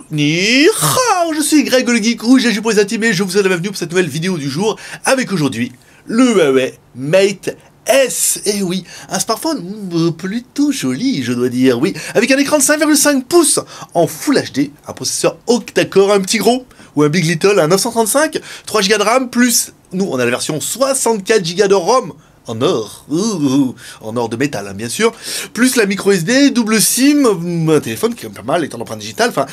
Ni hao, je suis Greg le Geek, ou j'ai pour les intimes et je vous souhaite la bienvenue pour cette nouvelle vidéo du jour avec aujourd'hui le Huawei Mate S. Et oui, un smartphone plutôt joli, je dois dire, oui, avec un écran de 5,5 pouces en Full HD, un processeur octa-core, un petit gros ou un Big Little, un 935, 3 Go de RAM, plus, nous on a la version 64 Go de ROM, en or, en or de métal, hein, bien sûr, plus la micro SD, double SIM, un téléphone qui est pas mal, étant d'empreinte digitale, enfin,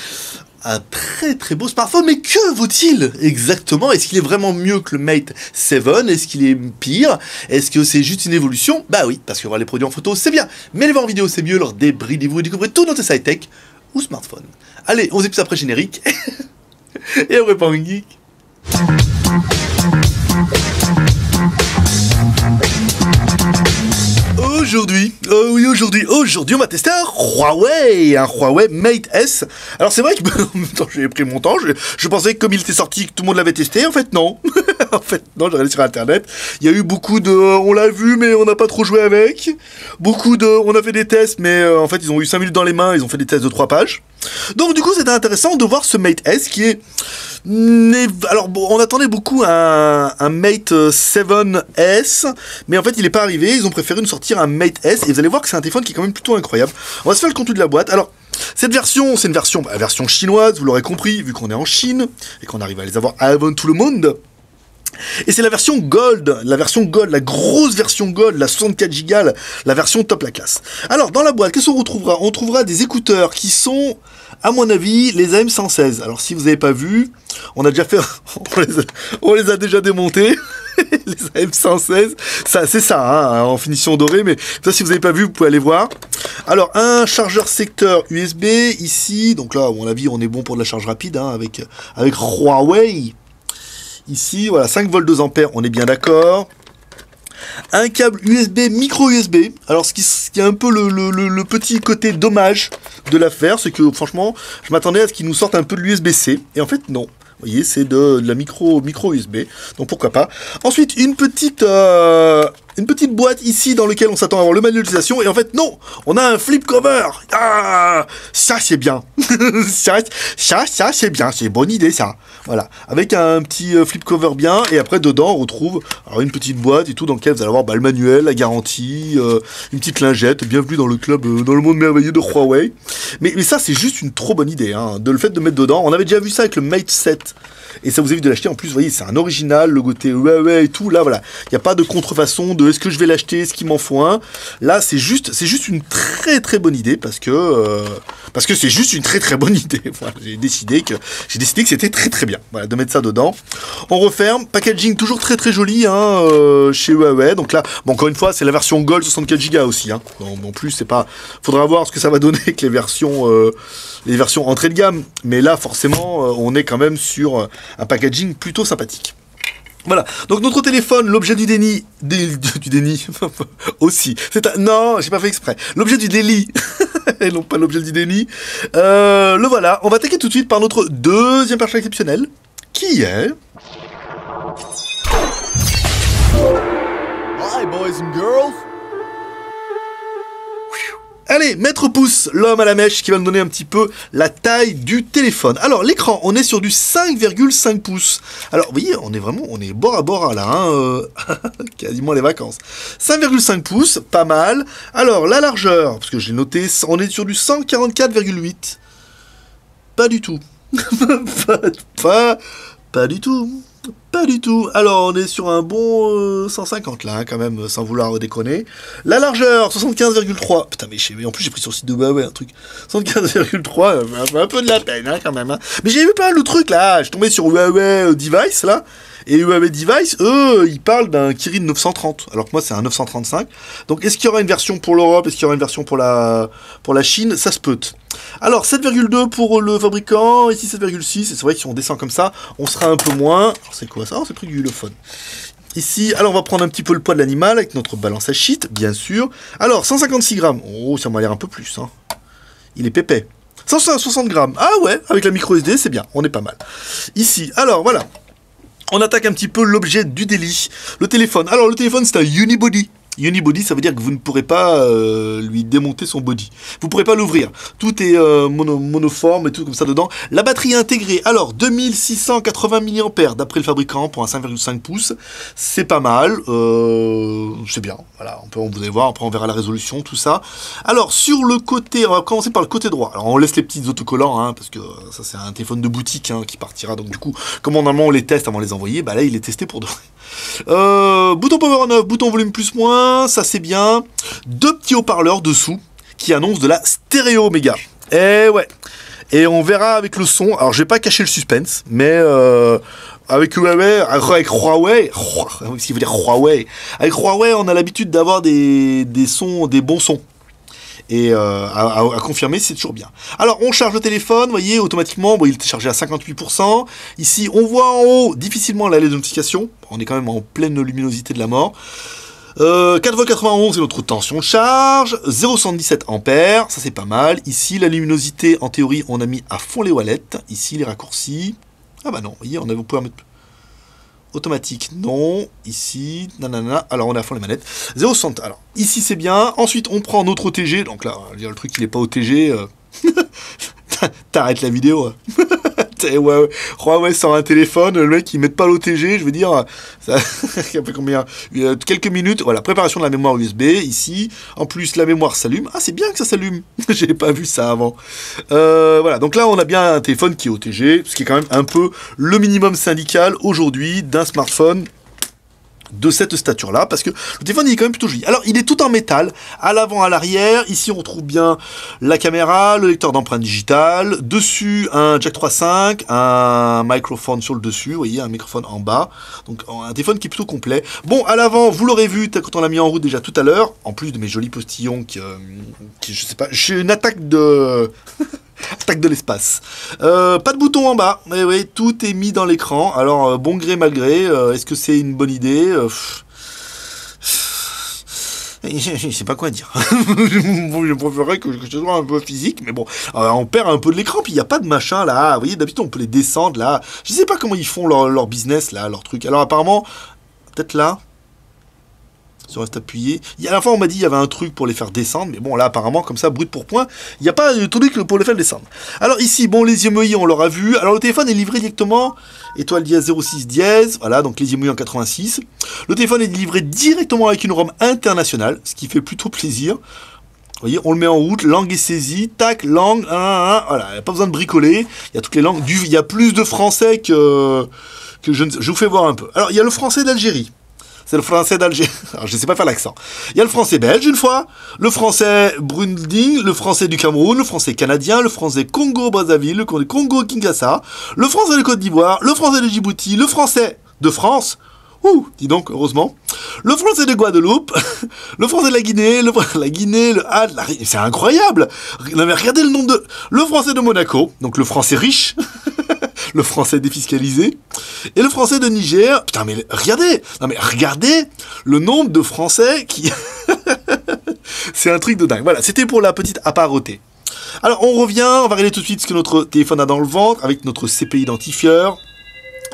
un très beau smartphone. Mais que vaut-il exactement? Est-ce qu'il est vraiment mieux que le Mate 7? Est-ce qu'il est pire? Est-ce que c'est juste une évolution? Bah oui, parce que voir les produits en photo, c'est bien, mais les voir en vidéo, c'est mieux. Alors débridez-vous et découvrez tout notre site tech ou smartphone. Allez, on se dit plus après générique, et après pas un geek. Aujourd'hui, on va tester un Huawei Mate S. Alors c'est vrai que en même temps j'ai pris mon temps, je pensais que comme il était sorti que tout le monde l'avait testé, en fait non. En fait non, j'ai regardé sur internet, il y a eu beaucoup de on l'a vu mais on n'a pas trop joué avec. On a fait des tests mais en fait ils ont eu 5 minutes dans les mains, ils ont fait des tests de 3 pages. Donc du coup c'était intéressant de voir ce Mate S qui est... Alors bon, on attendait beaucoup un Mate 7S, mais en fait il n'est pas arrivé, ils ont préféré nous sortir un Mate S, et vous allez voir que c'est un téléphone qui est quand même plutôt incroyable. On va se faire le contenu de la boîte. Alors, cette version, c'est une version, version chinoise, vous l'aurez compris, vu qu'on est en Chine, et qu'on arrive à les avoir avant tout le monde. Et c'est la version Gold, la grosse version Gold, la 64 Go, la version top la classe. Alors, dans la boîte, qu'est-ce qu'on retrouvera? On trouvera des écouteurs qui sont, à mon avis, les AM116. Alors, si vous n'avez pas vu, on a déjà fait, on les a déjà démontés. Les AM116, c'est ça, hein, en finition dorée, mais ça, si vous n'avez pas vu, vous pouvez aller voir. Alors, un chargeur secteur USB, ici, donc là, à mon avis, on est bon pour de la charge rapide, hein, avec Huawei. Ici, voilà, 5 volts 2 ampères, on est bien d'accord. Un câble USB, micro USB. Alors, ce qui est un peu le petit côté dommage de l'affaire, c'est que, franchement, je m'attendais à ce qu'ils nous sortent un peu de l'USB-C. Et en fait, non. Vous voyez, c'est de la micro USB, donc pourquoi pas. Ensuite, une petite boîte ici dans laquelle on s'attend à avoir le manuel d'utilisation, et en fait, non, on a un flip cover. Ah, ça c'est bien. ça c'est bien, c'est une bonne idée ça. Voilà, avec un petit flip cover bien, et après dedans on retrouve alors, une petite boîte et tout dans laquelle vous allez avoir le manuel, la garantie, une petite lingette. Bienvenue dans le club, dans le monde merveilleux de Huawei. Mais ça c'est juste une trop bonne idée, hein, de le fait de mettre dedans. On avait déjà vu ça avec le Mate 7. Et ça vous évite de l'acheter. En plus, vous voyez, c'est un original, le côté Huawei et tout. Là, voilà, il n'y a pas de contrefaçon de est-ce que je vais l'acheter, est-ce qu'il m'en faut un. Là, c'est juste une très bonne idée parce que c'est juste une très bonne idée. Voilà, j'ai décidé que c'était très bien. Voilà, de mettre ça dedans. On referme. Packaging toujours très joli, hein, chez Huawei. Donc là, bon, encore une fois, c'est la version Gold 64 Go aussi. Hein. En plus, c'est pas. Faudra voir ce que ça va donner avec les versions entrée de gamme. Mais là, forcément, on est quand même sur un packaging plutôt sympathique. Voilà, donc notre téléphone, l'objet du déni, du déni, aussi, non, j'ai pas fait exprès, l'objet du délit, et non pas l'objet du déni, le voilà, on va attaquer tout de suite par notre deuxième personnage exceptionnel, qui est... Hi boys and girls. Allez, Maître Pouce, l'homme à la mèche qui va nous donner un petit peu la taille du téléphone. Alors, l'écran, on est sur du 5,5 pouces. Alors, vous voyez, on est bord à bord là, hein, quasiment les vacances. 5,5 pouces, pas mal. Alors, la largeur, parce que j'ai noté, on est sur du 144,8. Pas du tout. Pas du tout. Pas du tout. Alors, on est sur un bon 150 là, hein, quand même, sans vouloir déconner. La largeur, 75,3. Putain, mais en plus, j'ai pris sur le site de Huawei un truc. 75,3, un peu de la peine, hein, quand même. Hein. Mais j'ai vu pas le truc là. Je suis tombé sur Huawei Device là. Et Huawei Device, eux, ils parlent d'un Kirin 930, alors que moi c'est un 935. Donc est-ce qu'il y aura une version pour l'Europe, est-ce qu'il y aura une version pour la Chine? Ça se peut. Alors 7,2 pour le fabricant, ici 7,6, et c'est vrai que si on descend comme ça, on sera un peu moins. Alors c'est quoi ça? Oh, c'est pris du Ulefone. Ici, alors on va prendre un petit peu le poids de l'animal avec notre balance à shit, bien sûr. Alors 156 grammes, oh ça m'a l'air un peu plus, hein. Il est pépais. 160 grammes, ah ouais, avec la micro SD c'est bien, on est pas mal. Ici, alors voilà. On attaque un petit peu l'objet du délit. Le téléphone. Alors, le téléphone, c'est un unibody. Unibody, ça veut dire que vous ne pourrez pas lui démonter son body. Vous ne pourrez pas l'ouvrir. Tout est monoforme et tout comme ça dedans. La batterie intégrée, alors 2680 mAh d'après le fabricant pour un 5,5 pouces. C'est pas mal. C'est bien. Voilà, vous allez voir. Après, on verra la résolution, tout ça. Alors, sur le côté, on va commencer par le côté droit. Alors, on laisse les petits autocollants, hein, parce que ça, c'est un téléphone de boutique hein, qui partira. Donc, du coup, comme normalement on les teste avant de les envoyer, bah là, il est testé pour de vrai. Bouton power on off, bouton volume plus moins, ça c'est bien. Deux petits haut-parleurs dessous qui annoncent de la stéréo méga. Et ouais. Et on verra avec le son. Alors je vais pas cacher le suspense, mais avec Huawei, ce qui veut dire Huawei. Avec Huawei, on a l'habitude d'avoir des sons, des bons sons. Et à confirmer, c'est toujours bien. Alors, on charge le téléphone, vous voyez, automatiquement, bon, il est chargé à 58%. Ici, on voit en haut difficilement la notification. On est quand même en pleine luminosité de la mort. 4,91 c'est notre tension de charge. 0,77 ampères, ça c'est pas mal. Ici, la luminosité, en théorie, on a mis à fond les wallets. Ici, les raccourcis. Ah bah non, vous voyez, vous pouvez mettre... Automatique, non. Ici, nanana. Alors, on est à fond les manettes. 0,60. Alors, ici, c'est bien. Ensuite, on prend notre OTG. Donc là, le truc, il n'est pas OTG. T'arrêtes la vidéo. Ouais, Huawei sort un téléphone, le mec, ils mettent pas l'OTG, je veux dire, ça fait combien quelques minutes, voilà, préparation de la mémoire USB, ici, en plus, la mémoire s'allume. Ah, c'est bien que ça s'allume. J'ai pas vu ça avant. Voilà, donc là, on a bien un téléphone qui est OTG, ce qui est quand même un peu le minimum syndical, aujourd'hui, d'un smartphone de cette stature-là, parce que le téléphone il est quand même plutôt joli. Alors, il est tout en métal, à l'avant, à l'arrière. Ici, on trouve bien la caméra, le lecteur d'empreintes digitales. Dessus, un jack 3.5, un microphone sur le dessus. Vous voyez, un microphone en bas. Donc, un téléphone qui est plutôt complet. Bon, à l'avant, vous l'aurez vu quand on l'a mis en route déjà tout à l'heure. En plus de mes jolis postillons qui je sais pas, j'ai une attaque de... Attaque de l'espace. Pas de bouton en bas. Mais oui, tout est mis dans l'écran. Alors, bon gré, mal gré. Est-ce que c'est une bonne idée je sais pas quoi dire. Je préférerais que ce soit un peu physique, mais bon, on perd un peu de l'écran, puis il n'y a pas de machin là. Vous voyez, d'habitude, on peut les descendre là. Je sais pas comment ils font leur business là, leur truc. Alors, apparemment, peut-être là. Si on reste appuyé. À la fois, on m'a dit qu'il y avait un truc pour les faire descendre, mais bon, là, apparemment, comme ça, brut pour point, il n'y a pas de truc pour les faire descendre. Alors, ici, bon, les IMEI, on l'aura vu. Alors, le téléphone est livré directement, étoile dièse 06 dièse, voilà, donc les IMEI en 86. Le téléphone est livré directement avec une ROM internationale, ce qui fait plutôt plaisir. Vous voyez, on le met en route, langue est saisie, tac, langue, voilà, il n'y a pas besoin de bricoler, il y a toutes les langues, il y a plus de français que je vous fais voir un peu. Alors, il y a le français d'Algérie. C'est le français d'Alger. Alors, je ne sais pas faire l'accent. Il y a le français belge, une fois, le français Burundi, le français du Cameroun, le français canadien, le français Congo-Brazzaville, le Congo-Kinshasa, le français de Côte d'Ivoire, le français de Djibouti, le français de France, dis donc, heureusement, le français de Guadeloupe, le français de la Guinée, c'est incroyable. Non, mais regardez le nombre de... Le français de Monaco, donc le français riche, le français défiscalisé, et le français de Niger. Putain, mais regardez, le nombre de français qui... C'est un truc de dingue. Voilà, c'était pour la petite aparté. Alors, on revient, on va regarder tout de suite ce que notre téléphone a dans le ventre, avec notre CP identifieur.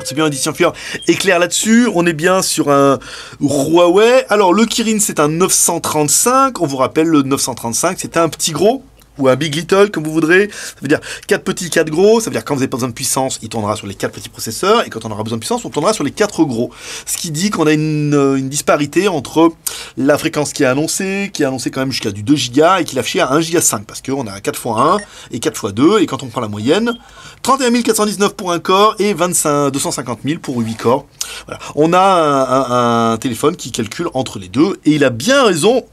C'est bien un identifieur éclair là-dessus. On est bien sur un Huawei. Alors, le Kirin, c'est un 935. On vous rappelle, le 935, c'est un petit gros. Ou un Big Little, comme vous voudrez. Ça veut dire 4 petits, 4 gros. Ça veut dire quand vous n'avez pas besoin de puissance, il tournera sur les 4 petits processeurs. Et quand on aura besoin de puissance, on tournera sur les 4 gros. Ce qui dit qu'on a une disparité entre la fréquence qui est annoncée quand même jusqu'à du 2 Go et qui est affichée à 1 Go 5. Parce qu'on a 4 x 1 et 4 x 2. Et quand on prend la moyenne, 31 419 pour un corps et 250 000 pour 8 corps. Voilà. On a un téléphone qui calcule entre les deux. Et il a bien raison,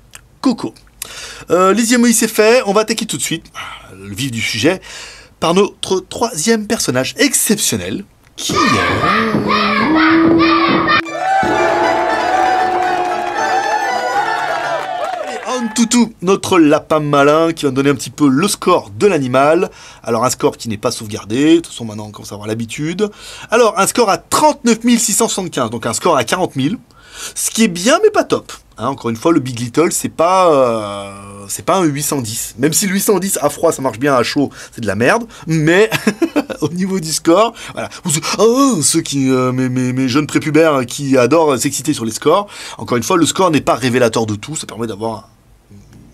Coco. Les IMEI c'est fait, on va attaquer tout de suite, le vif du sujet, par notre troisième personnage exceptionnel, qui est... Toutou, notre lapin malin qui va nous donner un petit peu le score de l'animal. Alors un score qui n'est pas sauvegardé, de toute façon maintenant on commence à avoir l'habitude. Alors un score à 39 675, donc un score à 40 000, ce qui est bien mais pas top. Hein, encore une fois, le Big Little, c'est pas c'est pas un 810. Même si le 810 à froid, ça marche bien, à chaud, c'est de la merde. Mais au niveau du score, voilà. Ceux qui, mes jeunes prépubères qui adorent s'exciter sur les scores, encore une fois, le score n'est pas révélateur de tout. Ça permet d'avoir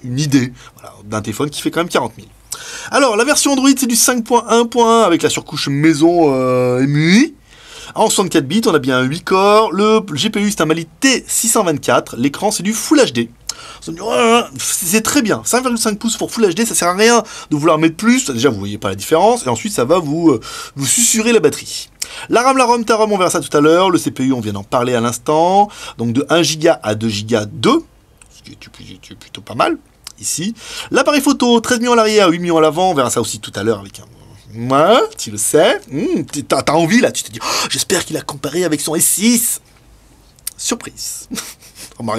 une idée, voilà, d'un téléphone qui fait quand même 40 000. Alors, la version Android, c'est du 5.1.1 avec la surcouche maison MUI. En 64 bits, on a bien 8 corps. Le GPU, c'est un Mali T624. L'écran, c'est du Full HD. C'est très bien. 5,5 pouces pour Full HD, ça sert à rien de vouloir mettre plus. Déjà, vous voyez pas la différence. Et ensuite, ça va vous susurrer la batterie. La RAM, ta ROM, on verra ça tout à l'heure. Le CPU, on vient d'en parler à l'instant. Donc de 1 Go à 2 Go 2. Ce qui est plutôt pas mal. Ici. L'appareil photo, 13 millions à l'arrière, 8 millions à l'avant. On verra ça aussi tout à l'heure avec un... Ouais, tu le sais. T'as envie, là. Tu te dis, oh, j'espère qu'il a comparé avec son S6. Surprise.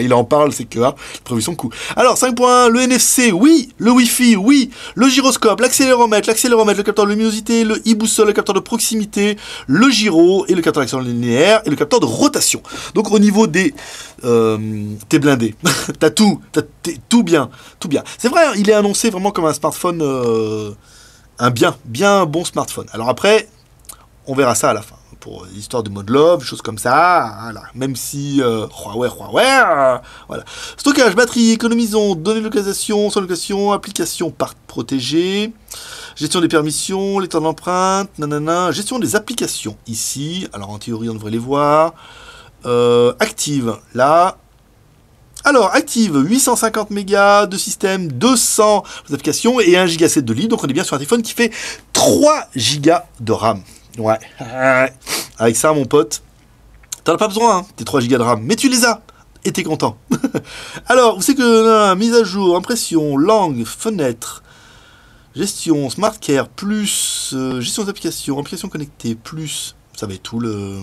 Il en parle, c'est que prévu son coup. Alors, 5.1, le NFC, oui. Le Wi-Fi, oui. Le gyroscope, l'accéléromètre, le capteur de luminosité, le e-boussole, le capteur de proximité, le gyro, et le capteur d'action linéaire, et le capteur de rotation. Donc, au niveau des... t'es blindé. T'as tout bien. Tout bien. C'est vrai, il est annoncé vraiment comme un smartphone... un bien bon smartphone. Alors après, on verra ça à la fin. Pour l'histoire de mode love, choses comme ça, voilà. Même si Huawei, voilà. Stockage, batterie, économisons, données de localisation, sans location, application part protégée, gestion des permissions, lecteur d'empreintes, nanana, gestion des applications ici. Alors en théorie, on devrait les voir. Active, là. Alors, active 850 mégas de système, 200 applications et 1 Go 7 de libre. Donc, on est bien sur un téléphone qui fait 3 Go de RAM. Ouais. Avec ça, mon pote, t'en as pas besoin, hein, tes 3 Go de RAM. Mais tu les as. Et t'es content. Alors, vous savez que mise à jour, impression, langue, fenêtre, gestion, smart care, plus gestion des applications, applications connectées, plus... Ça va être tout le...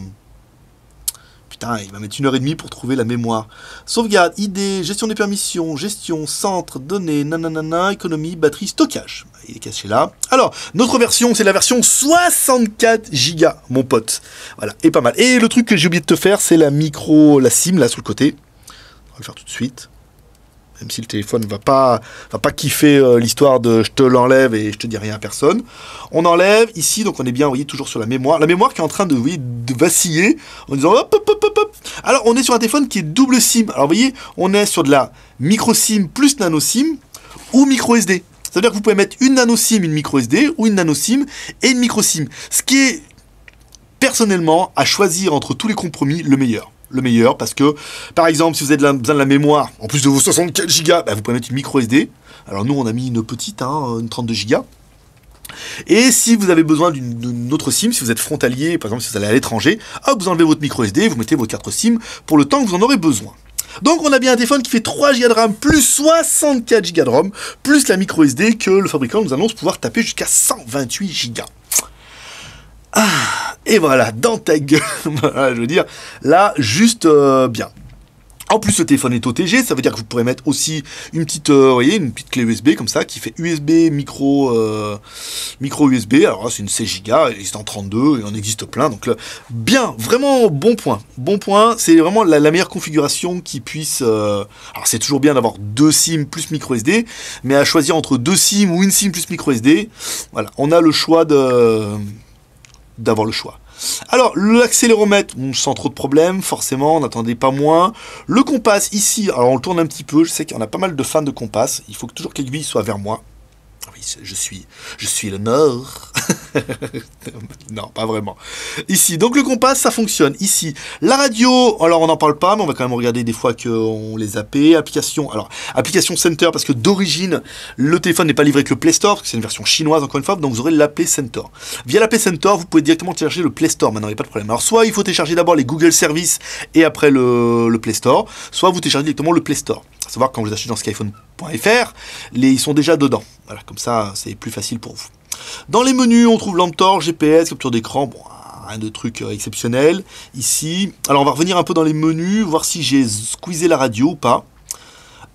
Putain, il va mettre 1h30 pour trouver la mémoire. Sauvegarde, idée, gestion des permissions, gestion, centre, données, nanana, économie, batterie, stockage. Il est caché là. Alors, notre version, c'est la version 64 Go, mon pote. Voilà, et pas mal. Et le truc que j'ai oublié de te faire, c'est la SIM, là, sur le côté. On va le faire tout de suite. Même si le téléphone va pas kiffer l'histoire de je te l'enlève et je te dis rien à personne. On enlève ici, donc on est bien, vous voyez, toujours sur la mémoire. La mémoire qui est en train de vaciller en disant hop, hop, hop, hop, hop. Alors, on est sur un téléphone qui est double SIM. Alors, vous voyez, on est sur de la micro SIM plus nano SIM ou micro SD. Ça veut dire que vous pouvez mettre une nano SIM, une micro SD ou une nano SIM et une micro SIM. Ce qui est, personnellement, à choisir entre tous les compromis, le meilleur. Le meilleur, parce que, par exemple, si vous avez besoin de la mémoire, en plus de vos 64 Go, bah, vous pouvez mettre une micro SD. Alors nous, on a mis une petite, une 32 Go. Et si vous avez besoin d'une autre SIM, si vous êtes frontalier, par exemple, si vous allez à l'étranger, hop, vous enlevez votre micro SD, vous mettez vos 4 SIM pour le temps que vous en aurez besoin. Donc on a bien un téléphone qui fait 3 Go de RAM plus 64 Go de ROM, plus la micro SD que le fabricant nous annonce pouvoir taper jusqu'à 128 Go. Et voilà, dans ta gueule, voilà, je veux dire, là, juste bien. En plus, le téléphone est OTG, ça veut dire que vous pourrez mettre aussi une petite, voyez, une petite clé USB comme ça, qui fait USB, micro USB, alors là, c'est une 16 Go, il existe en 32, il en existe plein, donc là, bien, vraiment bon point. Bon point, c'est vraiment la meilleure configuration qui puisse... alors, c'est toujours bien d'avoir 2 SIM plus micro SD, mais à choisir entre 2 SIM ou une SIM plus micro SD, voilà, on a le choix d'avoir le choix. Alors, l'accéléromètre, sans trop de problèmes, forcément, n'attendez pas moins. Le compas, ici, alors on le tourne un petit peu, je sais qu'il y en a pas mal de fans de compas, il faut que toujours que l'aiguille soit vers moi. Oui, je suis le nord. Non, pas vraiment. Ici, donc le compas, ça fonctionne. Ici, la radio, alors on n'en parle pas, mais on va quand même regarder des fois qu'on les zappé. Application, alors, application Center, parce que d'origine, le téléphone n'est pas livré avec le Play Store, parce que c'est une version chinoise, encore une fois, donc vous aurez l'Play Center. Via l'Play Center, vous pouvez directement télécharger le Play Store, maintenant, il n'y a pas de problème. Alors, soit il faut télécharger d'abord les Google Services, et après le Play Store, soit vous téléchargez directement le Play Store. À savoir, quand vous achetez dans skyphone.fr, ils sont déjà dedans. Voilà, comme ça, c'est plus facile pour vous. Dans les menus, on trouve lampe torche, GPS, capture d'écran, bon, rien de truc exceptionnel. Ici, alors on va revenir un peu dans les menus, voir si j'ai squeezé la radio ou pas.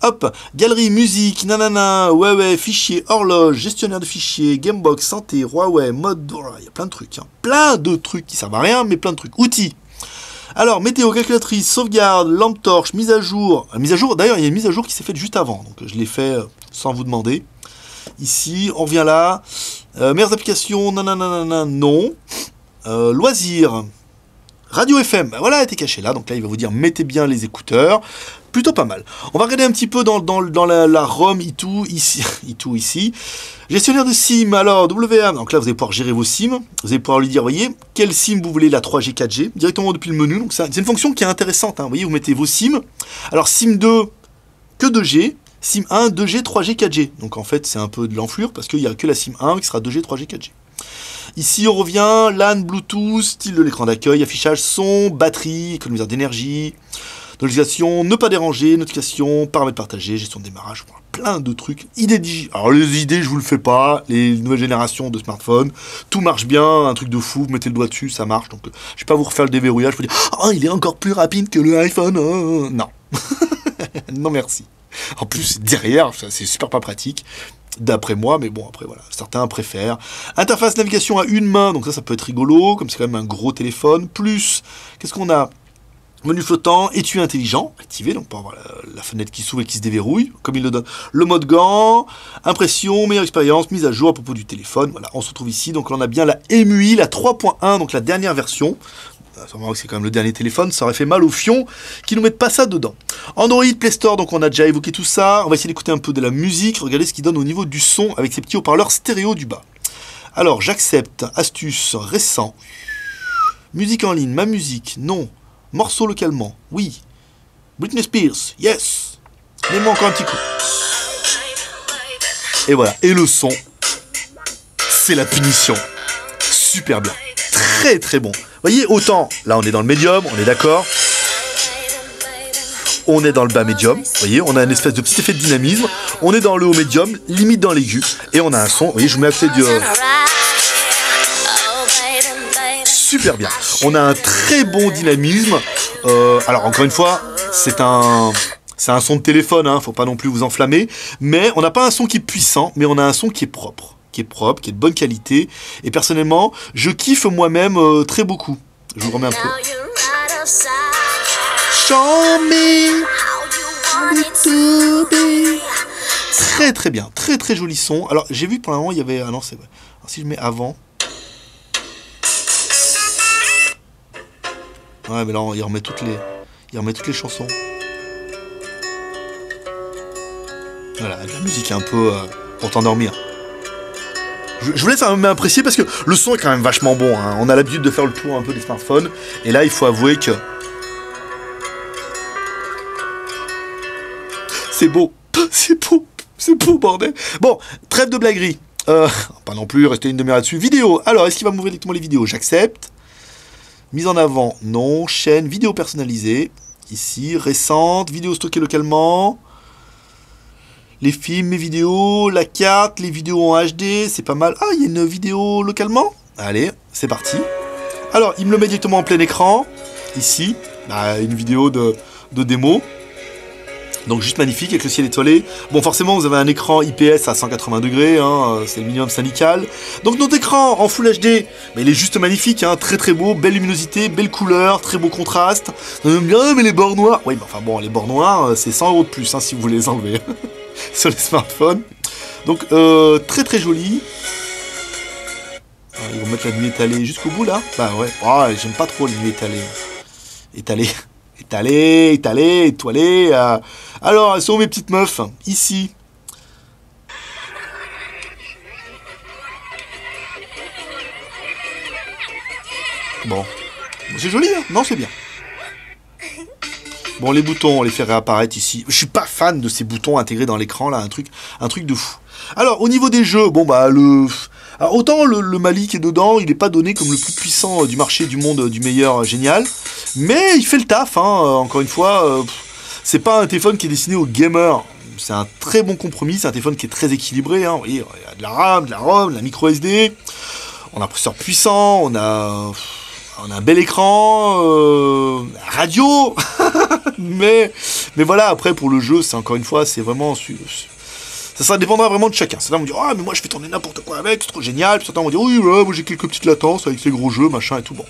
Hop, galerie, musique, nanana, ouais, fichier, horloge, gestionnaire de fichiers, Gamebox, santé, Huawei, mode, il y a plein de trucs, hein. Plein de trucs qui servent à rien, mais plein de trucs. Outils. Alors, météo, calculatrice, sauvegarde, lampe torche, mise à jour. D'ailleurs, il y a une mise à jour qui s'est faite juste avant, donc je l'ai fait sans vous demander. Ici, on revient là. Meilleures applications, nanana, non. Loisirs. Radio FM, voilà, elle était cachée là, donc là il va vous dire mettez bien les écouteurs, plutôt pas mal. On va regarder un petit peu dans la ROM iToo, ici. Gestionnaire de SIM, alors WA, donc là vous allez pouvoir gérer vos SIM, vous allez pouvoir lui dire, voyez, quelle SIM vous voulez, la 3G, 4G, directement depuis le menu, donc c'est une fonction qui est intéressante, hein. Vous voyez, vous mettez vos SIM, alors SIM 2, que 2G, SIM 1, 2G, 3G, 4G, donc en fait c'est un peu de l'enflure, parce qu'il n'y a que la SIM 1 qui sera 2G, 3G, 4G. Ici, on revient, LAN, Bluetooth, style de l'écran d'accueil, affichage, son, batterie, économiseur d'énergie, notification, ne pas déranger, notification, paramètres partagés, gestion de démarrage, voilà, plein de trucs. Idées digitales. Alors, les idées, je vous le fais pas, les nouvelles générations de smartphones, tout marche bien, un truc de fou, vous mettez le doigt dessus, ça marche. Donc, je vais pas vous refaire le déverrouillage, je vous dire, oh, il est encore plus rapide que le iPhone. Oh. Non. Non, merci. En plus, derrière, c'est super pas pratique. D'après moi, mais bon, après, voilà, certains préfèrent. Interface navigation à une main, donc ça peut être rigolo, comme c'est quand même un gros téléphone. Plus, qu'est-ce qu'on a? Menu flottant, étui intelligent, activé, donc pour avoir la fenêtre qui s'ouvre et qui se déverrouille, comme il le donne. Le mode gant, impression, meilleure expérience, mise à jour à propos du téléphone. Voilà, on se retrouve ici, donc là, on a bien la EMUI, la 3.1, donc la dernière version. C'est quand même le dernier téléphone, ça aurait fait mal au fion qu'ils ne mettent pas ça dedans. Android, Play Store, donc on a déjà évoqué tout ça. On va essayer d'écouter un peu de la musique, regardez ce qu'il donne au niveau du son avec ces petits haut-parleurs stéréo du bas. Alors, j'accepte, astuce, récent, musique en ligne, ma musique, non, morceau localement, oui, Britney Spears, yes, mets-moi encore un petit coup. Et voilà, et le son, c'est la punition, super bien, très très bon. Vous voyez, autant, là on est dans le médium, on est d'accord. On est dans le bas médium, vous voyez, on a une espèce de petit effet de dynamisme. On est dans le haut médium, limite dans l'aigu. Et on a un son, vous voyez, je vous mets accès du... Super bien. On a un très bon dynamisme. Alors encore une fois, c'est un son de téléphone, hein, faut pas non plus vous enflammer. Mais on n'a pas un son qui est puissant, mais on a un son qui est propre. Qui est de bonne qualité, et personnellement, je kiffe moi-même très beaucoup. Je vous remets un peu. Show me how it to be. Très très bien, très très joli son. Alors j'ai vu que pour le moment il y avait... Ah non, c'est vrai. Alors, si je mets avant... Ouais, mais là il remet toutes les chansons. Voilà, de la musique un peu pour t'endormir. Je vous laisse m'apprécier parce que le son est quand même vachement bon, hein. On a l'habitude de faire le tour un peu des smartphones. Et là, il faut avouer que... C'est beau. C'est beau, bordel. Bon, trêve de blaguerie. Pas non plus, rester une demi-heure là-dessus. Vidéo. Alors, est-ce qu'il va m'ouvrir directement les vidéos? J'accepte. Mise en avant, non. Chaîne, vidéo personnalisée. Ici, récente. Vidéo stockée localement. Les films, mes vidéos, la carte, les vidéos en HD, c'est pas mal. Ah, il y a une vidéo localement. Allez, c'est parti. Alors, il me le met directement en plein écran. Ici, une vidéo de démo. Donc juste magnifique avec le ciel étoilé. Bon, forcément, vous avez un écran IPS à 180 degrés, hein, c'est le minimum syndical. Donc notre écran en Full HD, mais il est juste magnifique, hein, très très beau, belle luminosité, belle couleur, très beau contraste. Bien, mais les bords noirs, oui, mais enfin bon, les bords noirs, c'est 100 € de plus, hein, si vous voulez les enlever sur les smartphones. Donc très très joli. Ils vont mettre la nuit étalée jusqu'au bout là. Bah ouais, oh, j'aime pas trop les nuits étalées. Étoilé. Alors, elles sont mes petites meufs, ici. Bon. C'est joli, hein? Non, c'est bien. Bon, les boutons, on les fait réapparaître ici. Je suis pas fan de ces boutons intégrés dans l'écran, là, un truc de fou. Alors, au niveau des jeux, bon, bah, alors, autant le Mali qui est dedans, il n'est pas donné comme le plus puissant du marché du monde, du meilleur, génial. Mais il fait le taf, hein, encore une fois. C'est pas un téléphone qui est destiné aux gamers. C'est un très bon compromis, c'est un téléphone qui est très équilibré. Hein. Vous voyez, il y a de la RAM, de la ROM, de la micro SD. On a un processeur puissant, on a un bel écran, radio. mais voilà, après pour le jeu, c'est encore une fois, c'est vraiment... Ça dépendra vraiment de chacun. Certains vont dire, ah, mais moi je fais tourner n'importe quoi avec, c'est trop génial. Puis certains vont dire, oui, voilà, moi j'ai quelques petites latences avec ces gros jeux, machin et tout. Bon,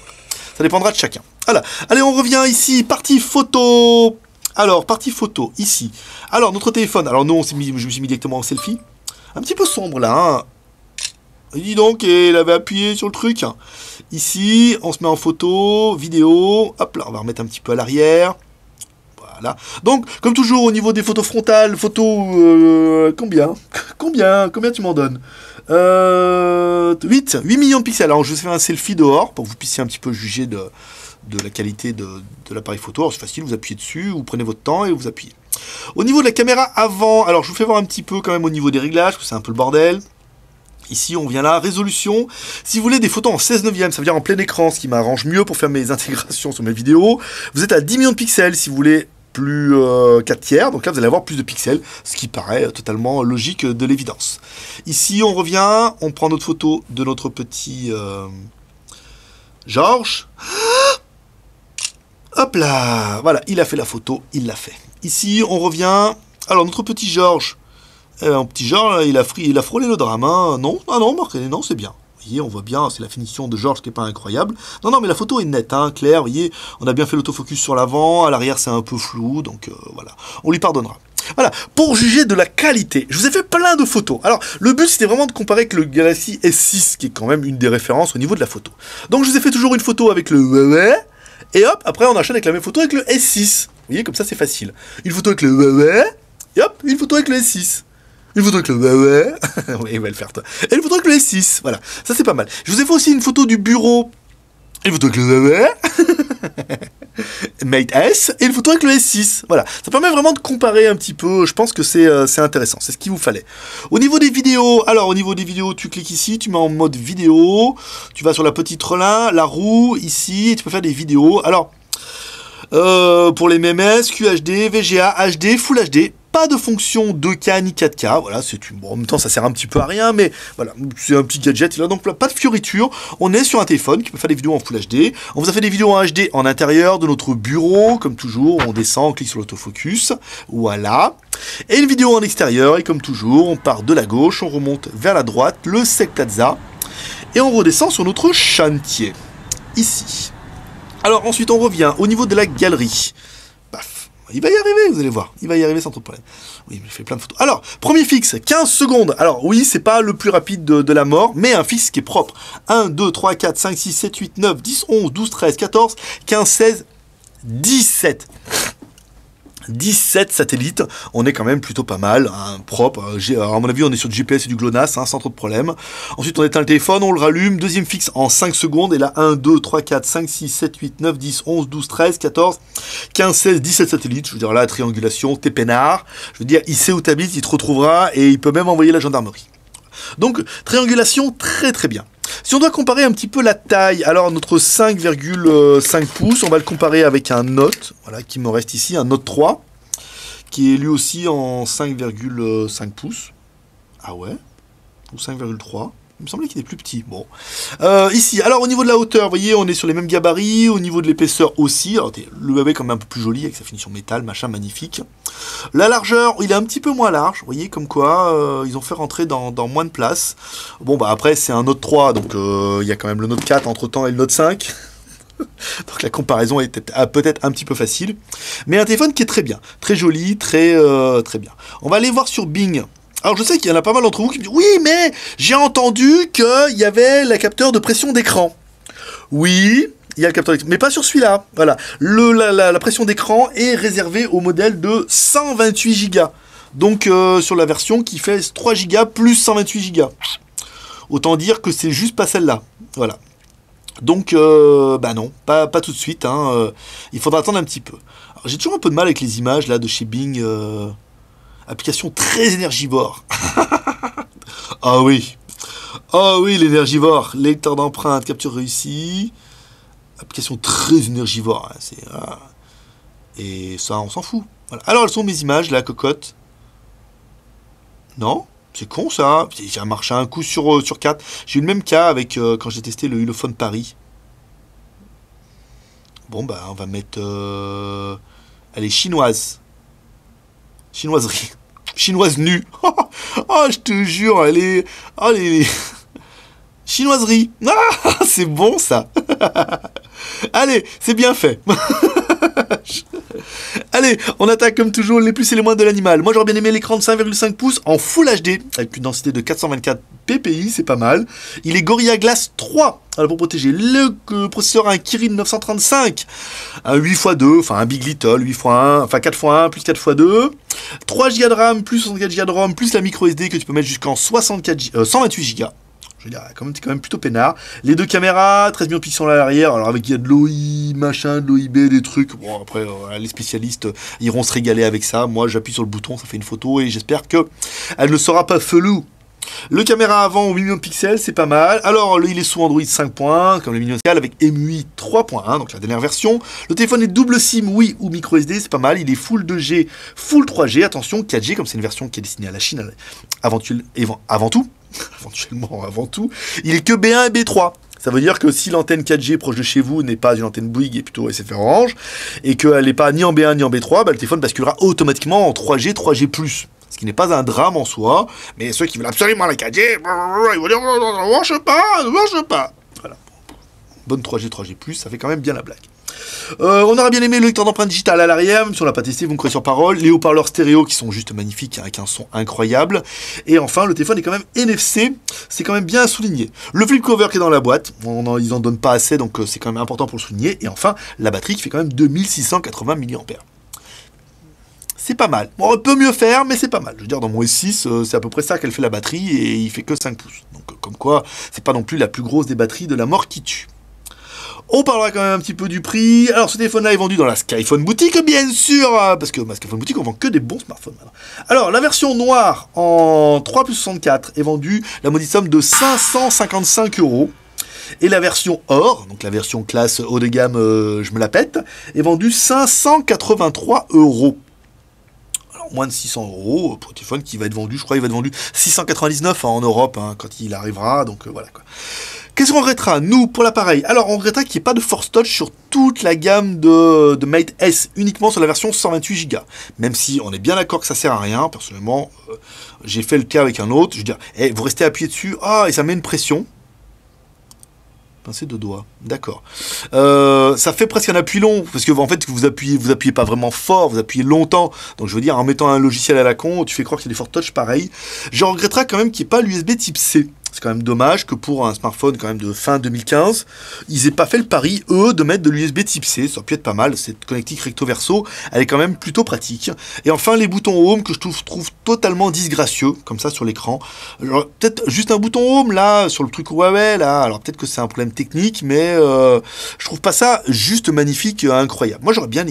ça dépendra de chacun. Voilà. Allez, on revient ici, partie photo. Alors, partie photo, ici. Alors, notre téléphone. Alors, nous, je me suis mis directement en selfie. Un petit peu sombre, là, hein. Et dis donc, il avait appuyé sur le truc. Ici, on se met en photo, vidéo. Hop là, on va remettre un petit peu à l'arrière. Voilà. Donc, comme toujours, au niveau des photos frontales, combien tu m'en donnes 8 millions de pixels. Alors, je vous ai fait un selfie dehors pour que vous puissiez un petit peu juger de la qualité de l'appareil photo. Alors, c'est facile, vous appuyez dessus, vous prenez votre temps et vous appuyez. Au niveau de la caméra avant, alors je vous fais voir un petit peu quand même au niveau des réglages, parce que c'est un peu le bordel. Ici, on vient là, résolution. Si vous voulez des photos en 16/9, ça veut dire en plein écran, ce qui m'arrange mieux pour faire mes intégrations sur mes vidéos. Vous êtes à 10 millions de pixels si vous voulez plus 4 tiers. Donc là, vous allez avoir plus de pixels, ce qui paraît totalement logique de l'évidence. Ici, on revient, on prend notre photo de notre petit Georges. Hop là, voilà, il a fait la photo, il l'a fait. Ici, on revient. Alors, notre petit Georges, il a frôlé le drame. Hein. Non, non, c'est bien. Vous voyez, on voit bien, c'est la finition de Georges qui n'est pas incroyable. Non, mais la photo est nette, hein, claire. Vous voyez, on a bien fait l'autofocus sur l'avant, à l'arrière, c'est un peu flou, donc voilà, on lui pardonnera. Voilà, pour juger de la qualité, je vous ai fait plein de photos. Alors, le but, c'était vraiment de comparer avec le Galaxy S6, qui est quand même une des références au niveau de la photo. Donc, je vous ai fait toujours une photo avec le Huawei, et hop, après, on enchaîne avec la même photo avec le S6. Vous voyez, comme ça, c'est facile. Une photo avec le Huawei, et hop, une photo avec le S6. Une photo avec le Huawei, oui, il va le faire, toi. Et une photo avec le S6, voilà, ça, c'est pas mal. Je vous ai fait aussi une photo du bureau, une photo avec le Huawei, Mate S, et une photo avec le S6. Voilà, ça permet vraiment de comparer un petit peu. Je pense que c'est intéressant, c'est ce qu'il vous fallait. Au niveau des vidéos, alors au niveau des vidéos, tu cliques ici, tu mets en mode vidéo, tu vas sur la petite relin, la roue, ici, et tu peux faire des vidéos. Alors, pour les MMS, QHD, VGA, HD, Full HD, pas de fonction 2K ni 4K, voilà, bon, en même temps ça sert un petit peu à rien, mais voilà, c'est un petit gadget, là, donc pas de fioriture, on est sur un téléphone qui peut faire des vidéos en Full HD, on vous a fait des vidéos en HD en intérieur de notre bureau, comme toujours, on descend, on clique sur l'autofocus, voilà, et une vidéo en extérieur, et comme toujours, on part de la gauche, on remonte vers la droite, le Sec Plaza, et on redescend sur notre chantier, ici. Alors ensuite on revient au niveau de la galerie. Paf, il va y arriver, vous allez voir. Il va y arriver sans trop de problème. Oui, j'ai fait plein de photos. Alors, premier fixe, 15 secondes. Alors oui, c'est pas le plus rapide de la mort, mais un fixe qui est propre. 1, 2, 3, 4, 5, 6, 7, 8, 9, 10, 11, 12, 13, 14, 15, 16, 17. 17 satellites, on est quand même plutôt pas mal, hein, propre. Alors à mon avis, on est sur du GPS et du GLONASS, hein, sans trop de problème. Ensuite, on éteint le téléphone, on le rallume, deuxième fixe en 5 secondes, et là, 1, 2, 3, 4, 5, 6, 7, 8, 9, 10, 11, 12, 13, 14, 15, 16, 17 satellites. Je veux dire, là, triangulation, t'es peinard. Je veux dire, il sait où t'habites, il te retrouvera, et il peut même envoyer la gendarmerie. Donc, triangulation, très très bien. Si on doit comparer un petit peu la taille, alors notre 5,5 pouces, on va le comparer avec un Note, voilà, qui me reste ici, un Note 3, qui est lui aussi en 5,5 pouces. Ah ouais? Ou 5,3. Il me semblait qu'il était plus petit. Bon. Ici, alors au niveau de la hauteur, vous voyez, on est sur les mêmes gabarits. Au niveau de l'épaisseur aussi. Alors, le Huawei est quand même un peu plus joli avec sa finition métal, machin, magnifique. La largeur, il est un petit peu moins large. Vous voyez, comme quoi, ils ont fait rentrer dans moins de place. Bon, bah après, c'est un Note 3, donc il y a quand même le Note 4 entre-temps et le Note 5. Donc la comparaison est peut-être un petit peu facile. Mais un téléphone qui est très bien. Très joli, très bien. On va aller voir sur Bing. Alors je sais qu'il y en a pas mal d'entre vous qui me disent « Oui, mais j'ai entendu qu'il y avait le capteur de pression d'écran. » Oui, il y a le capteur d'écran, mais pas sur celui-là. Voilà. La pression d'écran est réservée au modèle de 128 Go. Donc sur la version qui fait 3 Go plus 128 Go. Autant dire que c'est juste pas celle-là. Voilà. Donc, bah non, pas tout de suite. Hein, il faudra attendre un petit peu. J'ai toujours un peu de mal avec les images là de chez Bing. Application très énergivore. Ah oui. Ah oui, l'énergivore. Lecteur d'empreintes, capture réussie. Application très énergivore. Hein, et ça, on s'en fout. Voilà. Alors, elles sont mes images, la cocotte. Non, c'est con ça. Ça marche un coup sur 4. J'ai eu le même cas avec quand j'ai testé le Ulefone Paris. Bon, bah, on va mettre... Elle est chinoise. Chinoiserie. Chinoise nue. Oh, je te jure, elle est... Oh, les... Chinoiserie. Ah, c'est bon, ça. Allez, c'est bien fait. Allez, on attaque comme toujours les plus et les moins de l'animal. Moi j'aurais bien aimé l'écran de 5,5 pouces en Full HD avec une densité de 424 ppi, c'est pas mal. Il est Gorilla Glass 3. Alors pour protéger, le processeur a un Kirin 935, un 8x2, enfin un Big Little, 8x1, enfin 4x1 plus 4x2, 3 Go de RAM plus 64 Go de ROM plus la micro SD que tu peux mettre jusqu'en 128 Go. Je veux dire, t'es quand même plutôt peinard. Les deux caméras, 13 millions de pixels à l'arrière, alors avec il y a de l'OI, machin, de l'OIB, des trucs. Bon, après, les spécialistes iront se régaler avec ça. Moi, j'appuie sur le bouton, ça fait une photo et j'espère que elle ne sera pas felou. Le caméra avant 8 millions de pixels, c'est pas mal. Alors, il est sous Android 5.1, comme les millions de avec MUI 3.1, donc la dernière version. Le téléphone est double SIM, oui, ou micro SD, c'est pas mal. Il est full 2G, full 3G, attention, 4G, comme c'est une version qui est destinée à la Chine avant tout. Éventuellement, avant tout. Il est que B1 et B3. Ça veut dire que si l'antenne 4G proche de chez vous n'est pas une antenne Bouygues et plutôt SFR Orange, et qu'elle n'est pas ni en B1 ni en B3, bah, le téléphone basculera automatiquement en 3G, 3G+. Ce qui n'est pas un drame en soi, mais ceux qui veulent absolument la 4G, ils vont dire non, marche pas. Voilà. Bonne 3G, 3G+, ça fait quand même bien la blague. On aurait bien aimé le lecteur d'empreintes digitales à l'arrière, même si on l'a pas testé, vous me croyez sur parole. Les haut-parleurs stéréo qui sont juste magnifiques, avec un son incroyable. Et enfin, le téléphone est quand même NFC, c'est quand même bien à souligner. Le flip cover qui est dans la boîte, ils en donnent pas assez, donc c'est quand même important pour le souligner. Et enfin, la batterie qui fait quand même 2680 mAh. C'est pas mal. Bon, on peut mieux faire, mais c'est pas mal. Je veux dire, dans mon S6, c'est à peu près ça qu'elle fait la batterie, et il fait que 5 pouces. Donc, comme quoi, c'est pas non plus la plus grosse des batteries de la mort qui tue. On parlera quand même un petit peu du prix. Alors, ce téléphone-là est vendu dans la Skyphone Boutique, bien sûr, parce que Skyphone Boutique, on vend que des bons smartphones maintenant. Alors, la version noire en 3+64 est vendue la maudite somme de 555 €. Et la version or, donc la version classe haut de gamme, je me la pète, est vendue 583 €. Alors, moins de 600 € pour un téléphone qui va être vendu, je crois qu'il va être vendu 699 en Europe, hein, quand il arrivera, donc voilà quoi. Qu'est-ce qu'on regrettera, nous, pour l'appareil? Alors, on regrettera qu'il n'y ait pas de Force Touch sur toute la gamme de Mate S, uniquement sur la version 128 Go. Même si on est bien d'accord que ça sert à rien, personnellement, j'ai fait le cas avec un autre, je veux dire, vous restez appuyé dessus, et ça met une pression. Pincée de doigts, d'accord. Ça fait presque un appui long, parce que en fait, vous appuyez pas vraiment fort, vous appuyez longtemps. Donc je veux dire, en mettant un logiciel à la con, tu fais croire qu'il y a des Force Touch pareil. Je regretterai quand même qu'il n'y ait pas l'USB type C. C'est quand même dommage que pour un smartphone quand même de fin 2015, ils aient pas fait le pari, eux, de mettre de l'USB type C. Ça aurait pu être pas mal, cette connectique recto-verso, elle est quand même plutôt pratique. Et enfin, les boutons Home que je trouve totalement disgracieux, comme ça sur l'écran. Peut-être juste un bouton Home, là, sur le truc Huawei, là. Alors peut-être que c'est un problème technique, mais je trouve pas ça juste magnifique, incroyable. Moi, j'aurais bien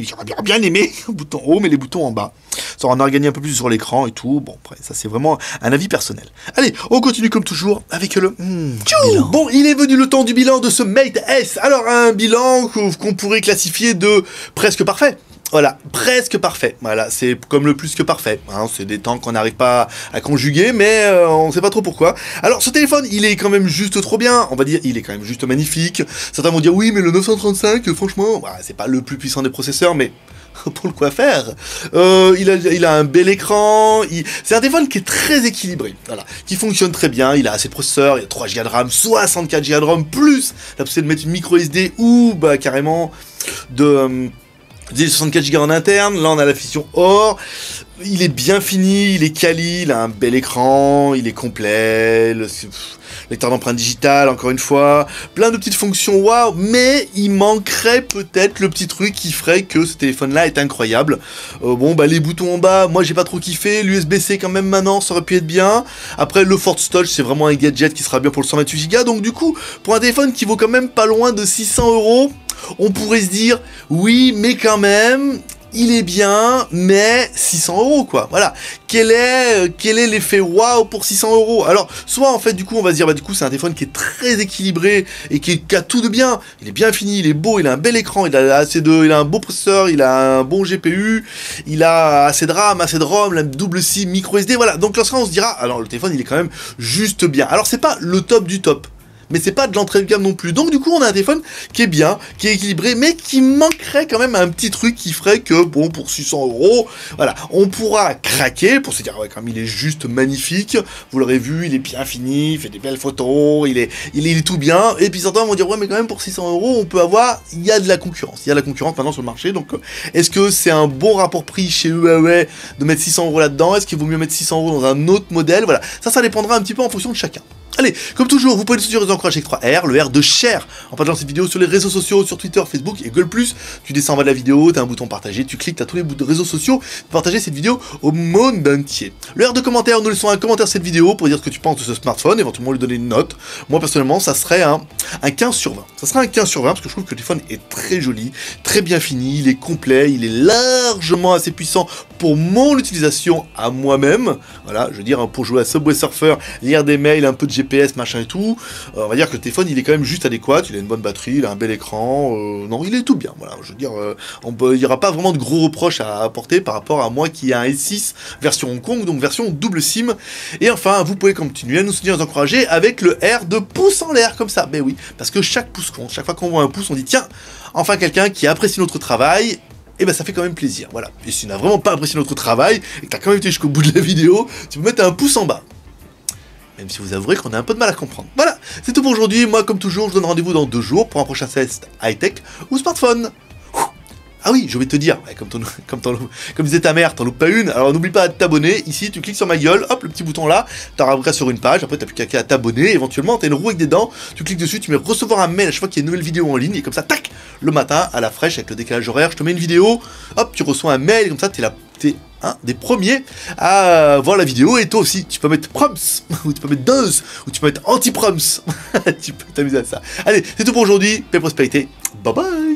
aimé le bouton Home et les boutons en bas. Ça en aurait gagné un peu plus sur l'écran et tout. Bon, après, ça c'est vraiment un avis personnel. Allez, on continue comme toujours avec le bilan. Bon, il est venu le temps du bilan de ce Mate S. Alors, un bilan qu'on pourrait classifier de presque parfait. Voilà, presque parfait. Voilà, c'est comme le plus que parfait. Hein, c'est des temps qu'on n'arrive pas à conjuguer, mais on ne sait pas trop pourquoi. Alors, ce téléphone, il est quand même juste trop bien. On va dire, il est quand même juste magnifique. Certains vont dire, oui, mais le 935, franchement, bah, c'est pas le plus puissant des processeurs, mais pour le quoi faire. Il a un bel écran. C'est un téléphone qui est très équilibré. Voilà, qui fonctionne très bien. Il a assez de processeurs. Il y a 3 Go de RAM, 64 Go de ROM, plus la possibilité de mettre une micro SD ou bah, carrément de 64 Go en interne. Là, on a la fusion OR. Il est bien fini, il est quali, il a un bel écran, il est complet, lecteur d'empreintes digitales, encore une fois, plein de petites fonctions waouh, mais il manquerait peut-être le petit truc qui ferait que ce téléphone-là est incroyable. Bon, bah les boutons en bas, moi j'ai pas trop kiffé, l'USB-C quand même maintenant, ça aurait pu être bien. Après, le Force Touch, c'est vraiment un gadget qui sera bien pour le 128 Go, donc du coup, pour un téléphone qui vaut quand même pas loin de 600 €, on pourrait se dire, oui, mais quand même, il est bien, mais 600 € quoi. Voilà. Quel est l'effet waouh pour 600 €? Alors, soit en fait, du coup, on va se dire, bah du coup, c'est un téléphone qui est très équilibré et qui a tout de bien. Il est bien fini, il est beau, il a un bel écran, il a un beau processeur, il a un bon GPU, il a assez de RAM, assez de ROM, la double SIM, micro SD, voilà. Donc, lorsqu'on se dira, alors le téléphone, il est quand même juste bien. Alors, c'est pas le top du top. mais c'est pas de l'entrée de gamme non plus. Donc du coup, on a un téléphone qui est bien, qui est équilibré, mais qui manquerait quand même un petit truc qui ferait que, bon, pour 600 €, voilà, on pourra craquer pour se dire, ouais, quand même, il est juste magnifique, vous l'aurez vu, il est bien fini, il fait des belles photos, il est tout bien, et puis certains vont dire, ouais, mais quand même, pour 600 €, on peut avoir, il y a de la concurrence, maintenant sur le marché, donc est-ce que c'est un bon rapport prix chez Huawei de mettre 600 € là-dedans? Est-ce qu'il vaut mieux mettre 600 € dans un autre modèle? Voilà, ça dépendra un petit peu en fonction de chacun. Allez, comme toujours, vous pouvez nous soutenir les encourager avec 3R, le R de share, en partageant cette vidéo sur les réseaux sociaux, sur Twitter, Facebook et Google+. Tu descends en bas de la vidéo, tu as un bouton partager, tu cliques, tu as tous les bouts de réseaux sociaux pour partager cette vidéo au monde entier. Le R de commentaire, nous laissons un commentaire sur cette vidéo pour dire ce que tu penses de ce smartphone, éventuellement lui donner une note. Moi, personnellement, ça serait un 15 sur 20. Ça serait un 15 sur 20 parce que je trouve que le téléphone est très joli, très bien fini, il est complet, il est largement assez puissant pour mon utilisation à moi-même. Voilà, je veux dire, pour jouer à Subway Surfer, lire des mails, un peu de GPS, machin et tout, on va dire que le téléphone il est quand même juste adéquat, il a une bonne batterie, il a un bel écran, non, il est tout bien, voilà, je veux dire, il n'y aura pas vraiment de gros reproches à apporter par rapport à moi qui ai un S6 version Hong Kong, donc version double SIM. Et enfin, vous pouvez continuer à nous soutenir, nous encourager avec le R de pouce en l'air, comme ça, ben oui, parce que chaque pouce compte, chaque fois qu'on voit un pouce, on dit tiens, enfin quelqu'un qui apprécie notre travail, et ben ça fait quand même plaisir, voilà. Et si tu n'as vraiment pas apprécié notre travail, et que tu as quand même été jusqu'au bout de la vidéo, tu peux mettre un pouce en bas. Même si vous avouerez qu'on a un peu de mal à comprendre. Voilà, c'est tout pour aujourd'hui. Moi, comme toujours, je vous donne rendez-vous dans 2 jours pour un prochain test high-tech ou smartphone. Ah oui, je vais te dire, ouais, comme disait ta mère, t'en loupes pas une, alors n'oublie pas de t'abonner, ici tu cliques sur ma gueule, hop, le petit bouton là, t'arriveras sur une page, après t'as plus qu'à t'abonner, éventuellement t'as une roue avec des dents, tu cliques dessus, tu mets recevoir un mail à chaque fois qu'il y a une nouvelle vidéo en ligne, et comme ça, tac, le matin, à la fraîche, avec le décalage horaire, je te mets une vidéo, hop, tu reçois un mail, et comme ça t'es un des premiers à voir la vidéo, et toi aussi, tu peux mettre proms, ou tu peux mettre dose, ou tu peux mettre anti-proms, tu peux t'amuser à ça. Allez, c'est tout pour aujourd'hui, paix et prospérité, bye bye.